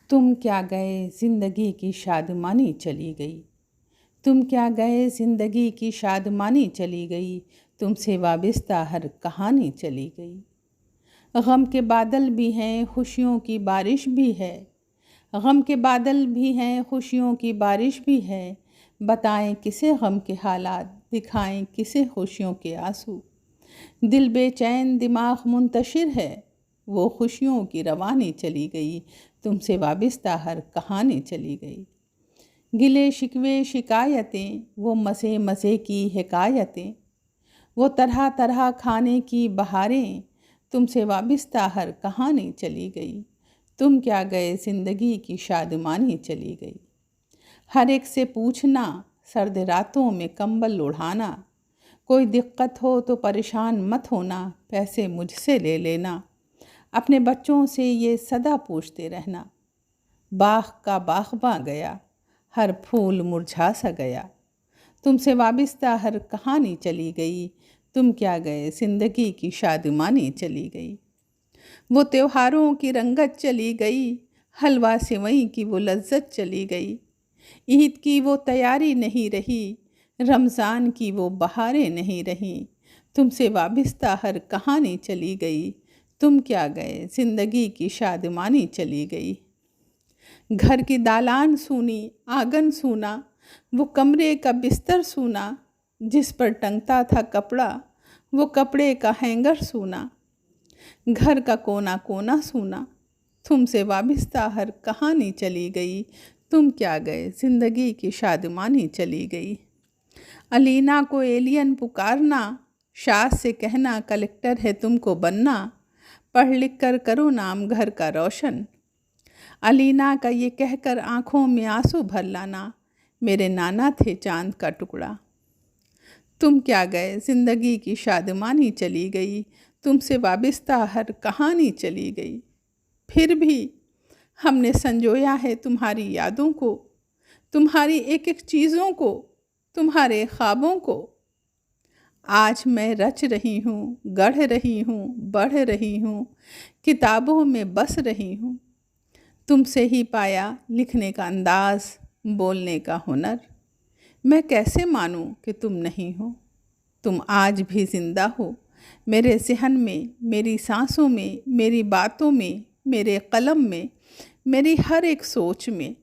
तुम क्या गए ज़िंदगी की शादमानी चली गई। तुम क्या गए ज़िंदगी की शादमानी चली गई। तुमसे वाबिस्ता हर कहानी चली गई। गम के बादल भी हैं खुशियों की बारिश भी है। गम के बादल भी हैं खुशियों की बारिश भी है। बताएं किसे गम के हालात, दिखाएं किसे खुशियों के आंसू। दिल बेचैन दिमाग मुंतशिर है, वो खुशियों की रवानी चली गई। तुमसे वाबिस्ता हर कहानी चली गई। गिले शिकवे शिकायतें, वो मज़े मज़े की हिकायतें, वो तरह तरह खाने की बहारें। तुमसे वाबिस्ता हर कहानी चली गई। तुम क्या गए ज़िंदगी की शादमानी चली गई। हर एक से पूछना, सर्द रातों में कंबल उड़ाना। कोई दिक्कत हो तो परेशान मत होना, पैसे मुझसे ले लेना। अपने बच्चों से ये सदा पूछते रहना। बाग का बाग़बां गया, हर फूल मुरझा सा गया। तुमसे वाबिस्ता हर कहानी चली गई। तुम क्या गए ज़िंदगी की शादमानी चली गई। वो त्योहारों की रंगत चली गई, हलवा सेवई की वो लज्जत चली गई। ईद की वो तैयारी नहीं रही, रमज़ान की वो बहारें नहीं रहीं। तुमसे वाबिस्ता हर कहानी चली गई। तुम क्या गए ज़िंदगी की शादमानी चली गई। घर की दालान सूनी, आंगन सूना, वो कमरे का बिस्तर सूना। जिस पर टंगता था कपड़ा, वो कपड़े का हैंगर सूना। घर का कोना कोना सूना। तुमसे वाबिस्ता हर कहानी चली गई। तुम क्या गए ज़िंदगी की शादमानी चली गई। अलीना को एलियन पुकारना, शास से कहना कलेक्टर है तुमको बनना। पढ़ लिख कर करो नाम घर का रोशन। अलीना का ये कहकर आँखों में आंसू भर लाना, मेरे नाना थे चांद का टुकड़ा। तुम क्या गए ज़िंदगी की शादमानी चली गई। तुमसे वाबिस्ता हर कहानी चली गई। फिर भी हमने संजोया है तुम्हारी यादों को, तुम्हारी एक एक चीज़ों को, तुम्हारे ख्वाबों को। आज मैं रच रही हूँ, गढ़ रही हूँ, बढ़ रही हूँ, किताबों में बस रही हूँ। तुमसे ही पाया लिखने का अंदाज़, बोलने का हुनर। मैं कैसे मानूं कि तुम नहीं हो। तुम आज भी ज़िंदा हो मेरे ज़हन में, मेरी सांसों में, मेरी बातों में, मेरे कलम में, मेरी हर एक सोच में,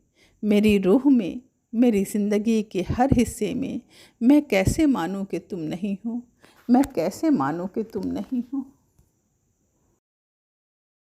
मेरी रूह में, मेरी ज़िंदगी के हर हिस्से में। मैं कैसे मानूं कि तुम नहीं हो। मैं कैसे मानूं कि तुम नहीं हो।